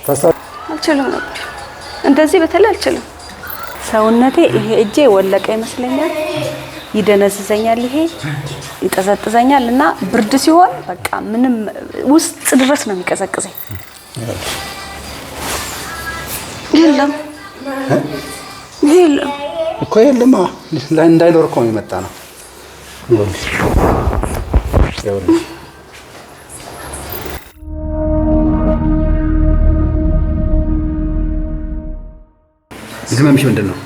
አልችልም ነበር እንደዚህ በተለይ አልችልም ሰውነቴ ይሄ እጄ ወለቀ ይመስለኛል ይደነዝዘኛል ይሄ ይቀዘቅዘኛል እና ብርድ ሲሆን በቃ ምንም ውስጥ ድረስ ነው የሚቀዘቅዘኝ የለም እኮ የለም እንዳይኖር እኮ የሚመጣ ነው ይኸውልሽ ህመምሽ ምንድነው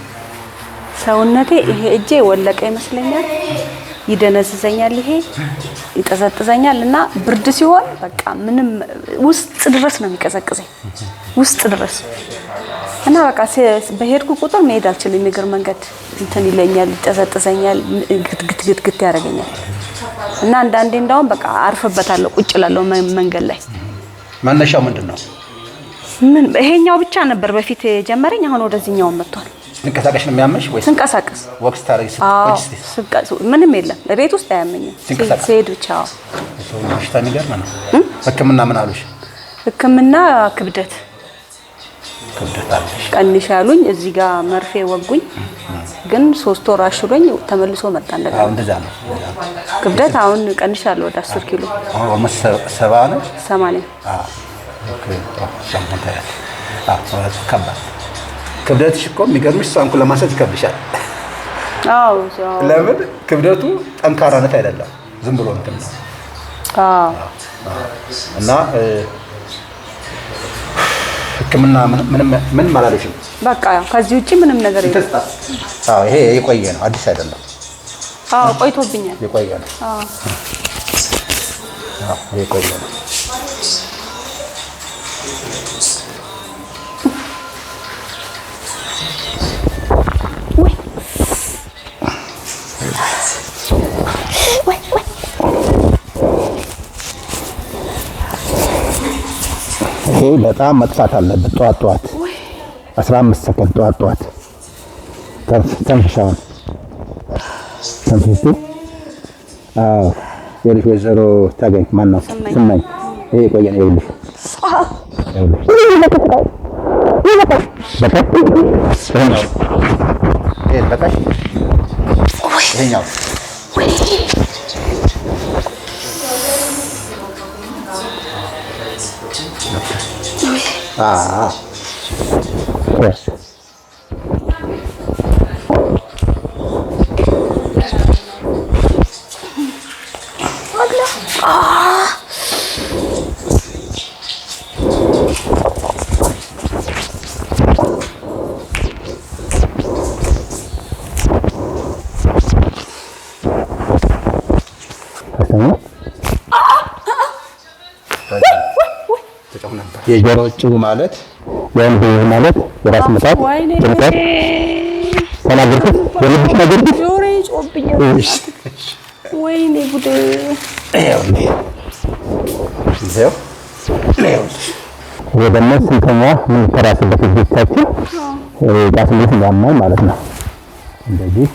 ሰውነቴ ይሄ እጄ ወለቀ ይመስለኛል ይደነዝዘኛል ይሄ ይቀዘቅዘኛል እና ብርድ ሲሆን በቃ ምንም ውስጥ ድረስ ነው የሚቀዘቅዘኝ ውስጥ ድረስ እና በቃ በሄድኩ ቁጥር መሄድ አልችልም እግር መንገድ እንትን ይለኛል ይቀዘቅዘኛል ግትግት ያደርገኛል እና አንዳንዴ እንዳውም በቃ አርፈበታለሁ ቁጭ እላለሁ መንገድ ላይ ማነሻው ምንድነው ምን ይሄኛው ብቻ ነበር በፊት ጀመረኝ አሁን ወደዚህኛው መጥቷል እንቀሳቀሽ ነው የሚያመሽ ወይስ እንቀሳቀስ ወክስ ታረጊ ስትቆጭ ምንም የለም ለቤት ውስጥ አያመኝም ሲሄድ ብቻ በሽታ የሚገርም ነው ህክምና ምን አሉሽ ህክምና ክብደት አለሽ ቀንሽ ያሉኝ እዚህ ጋር መርፌ ወጉኝ ግን 3 ወር አሽሎኝ ተመልሶ መጣ እንደገና እንደዛ ነው ክብደት አሁን ቀንሻለሁ ወደ 10 ኪሎ አሁን 70 ነው 80 ኦኬ ከባድ ክብደትሽ እኮ የሚገርምሽ ሳንኩ ለማሰት ይከብድሻል አዎ ለምን ክብደቱ ጠንካራነት አይደለም ዝም ብሎ እንትን ነው እና ህክምና ምን ማላለሽም በቃ ከዚህ ውጪ ምንም ነገር የለም ይሄ የቆየ ነው አዲስ አይደለም ቆይቶብኛል የቆየ ነው የቆየ ነው ይሄ በጣም መጥፋት አለበት ጧት 15 ሰከንድ ጧት ተንፍሻውን የልጅ ወይዘሮ ታገኝ ማን ነው ስመኝ ይሄ ቆየ ነው ይኸውልሽ ይሄኛው yes የጆሮ ጭው ማለት ወንድ ማለት የራስ ምታት ጭንቀት ተናገርኩት የልብሽ ነገር ጆሮ ይጮብኛል ወይኔ ጉድ ወደነ ስንተኛ ምን ተራስበት ይታችሁ ዳስልት ያማል ማለት ነው እንደዚህ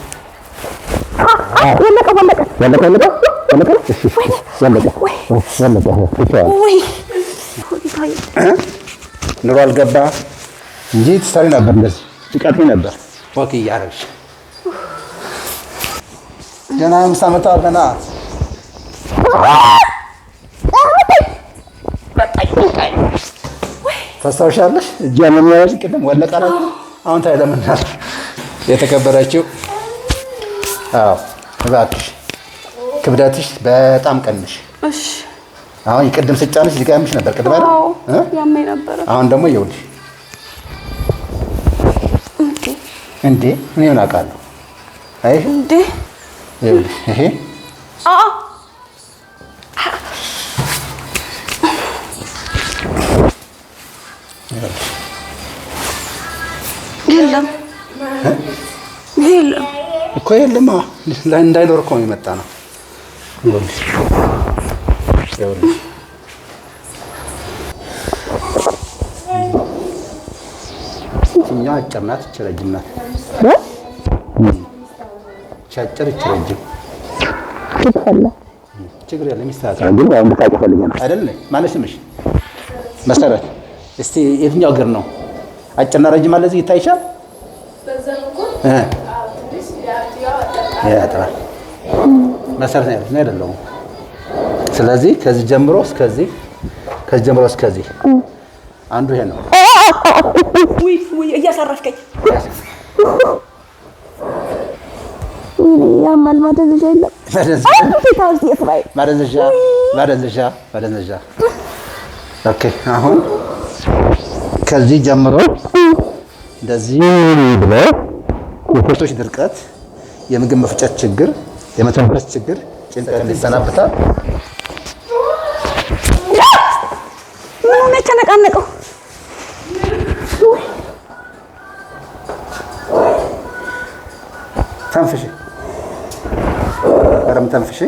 ኑሮ አልገባ እንጂ ትሰሪ ነበር እንደዚህ ትቀጥሪ ነበር ወክ እያደረግሽ ገና 5 ዓመት አለና ታስታውሻለሽ እጃን የሚያዝ ቅድም ወለቀና አሁን ታይለምናል የተከበረችው እባክሽ ክብደትሽ በጣም ቀንሽ እሺ አሁን ይቀድም ስጫንሽ ሊቀምሽ ነበር ቅድም አይደል ያመኝ ነበር አሁን ደግሞ ይኸውልሽ እንዴ ምን ይሆናል አይ እንዴ ይኸውልሽ ይሄ የለም እኮ የለም እንዳይኖር እኮ የሚመጣ ነው ይኸውልሽ እኛ አጭር ናት ረጅም ናት ቻጭር ረጅም ችግር የለም ይስተካከላል ግን ያው እንድታውቁ ፈልጌ ነው አይደል ማለሽ ስምሽ መሰረት እስቲ የትኛው እግር ነው አጭርና ረጅም አለ እዚህ ይታይሻል? ያጥራል መሰረት ነው አይደለም። ስለዚህ ከዚህ ጀምሮ እስከዚህ አንዱ ይሄ ነው። ውይ እያሳረፍከኝ ያማል። ማደንዘዣ የለም። ማደንዘዣ ኦኬ። አሁን ከዚህ ጀምሮ እንደዚህ ብሎ የሆቶች ድርቀት፣ የምግብ መፍጨት ችግር፣ የመተንፈስ ችግር፣ ጭንቀት ይሰናበታል። ምን ሆነ ተነቃነቀው? ተንፍሺ፣ አረም ተንፍሺ።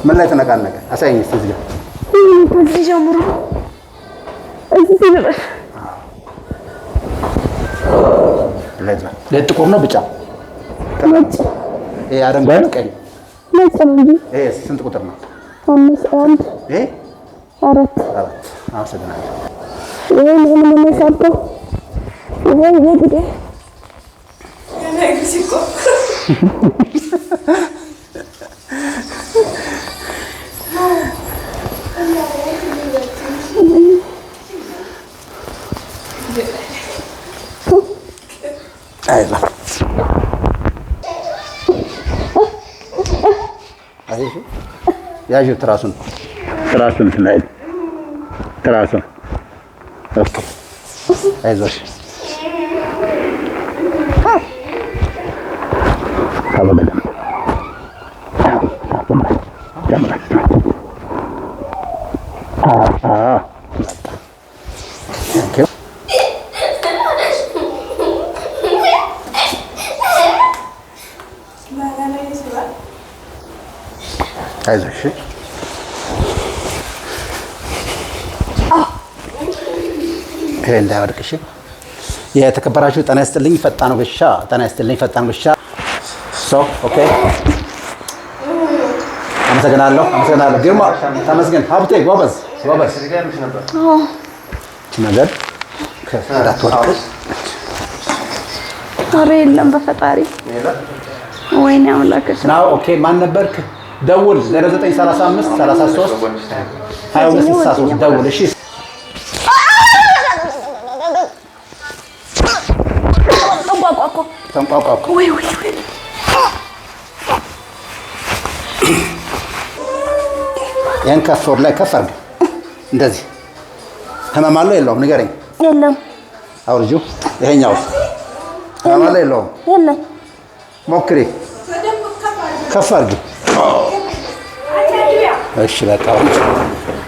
ምን ላይ ተነቃነቀ? አሳይኝ እስቲ እዚህ ጋር እዚህ ጀምሮ እዚህ ድረስ ጥቁር ነው ብጫ? ይሄ አረንጓዴ ነው ቀይ? ነጭ ነው እንጂ። ይሄ ስንት ቁጥር ነው? 5 ይሄ 4 አመሰግናለሁ። ይሄ ምን መሳጠው? ይሄ ግዴ አይዞህ ያዥው ትራሱን ላይ ትራሱን። ኦኬ አይዞሽ አይዞሽ ይሄ እንዳይወድቅሽ። የተከበራችሁ ጤና ይስጥልኝ ፈጣን ወጌሻ ኦኬ። አመሰግናለሁ። ግርማ ተመስገን፣ ሀብቴ ጎበዝ። ነገር እንዳትወድቅ። ኧረ የለም በፈጣሪ ወይኔ አምላክ ናው። ኦኬ ማን ነበርክ? ደውል 0935 33 2263 ደውል። እሺ ተንቋቋ። ወይ ያን ከፎር ላይ ከፍ አድርግ። እንደዚህ ህመም አለው የለውም? ንገረኝ። የለም። አውርጁ። ይሄኛው ህመም አለው የለውም? የለም። ሞክሪ። ከፍ አድርጊ። እሺ በቃ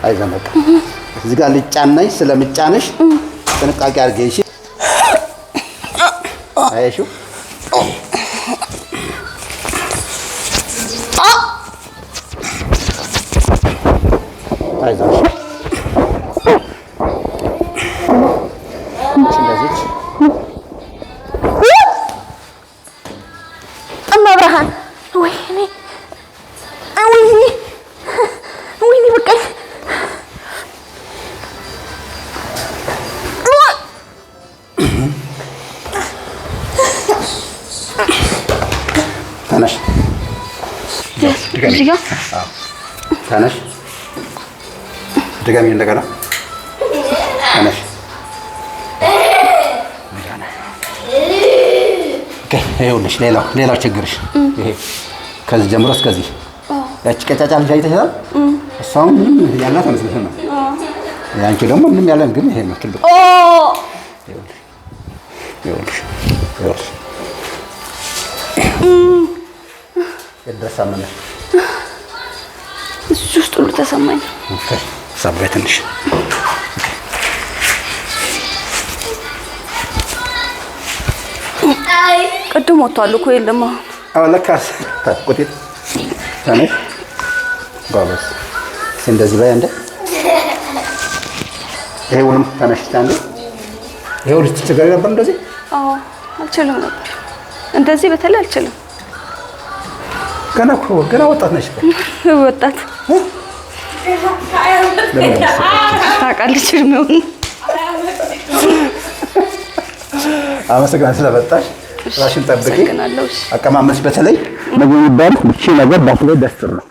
አይዞህ በቃ። እዚህ ጋር ልጫነሽ ስለምጫነሽ ጥንቃቄ አድርጌ። እሺ አይሹ አይዞሽ። እንደዚህ እመብርሃን ወይኔ በቃኝ። ተነሽ ተነሽ፣ ድገሚ እንደገና ተነሽ። ይኸውልሽ ሌላው ችግርሽ ይሄ ከዚህ ጀምሮ እስከዚህ ያቺ ቀጫጫ ልጅ አይተሻል? እሷም ምንም ያላት መስልሽ ነው። ያንቺ ደግሞ ምንም ያለን ግን ይሄ ነው ትልቁ። ይኸውልሽ የደረሳ መነሽ እሱ ውስጥ ሁሉ ተሰማኝ። ኦኬ ሰብሬ ትንሽ ቅድም ወጥቷል እኮ የለም። አሁን ለካስ ታቆቴት ተነሽ ጎበዝ። እንደዚህ በይ እንደ ይሄ ሁሉም ተነሽ ታንዴ ይሄ ሁሉ ትቸገሪ ነበር እንደዚህ? አዎ አልችልም ነበር እንደዚህ በተለይ አልችልም። ገና ወጣት ነሽ። ወጣት ታውቃለች እድሜውን። አመሰግናለሁ ስለመጣሽ። ራስሽን ጠብቂ። አመሰግናለሁ። አቀማመጥሽ በተለይ ነገር ይባል እቺ ነገር ባትለይ ደስ ነው።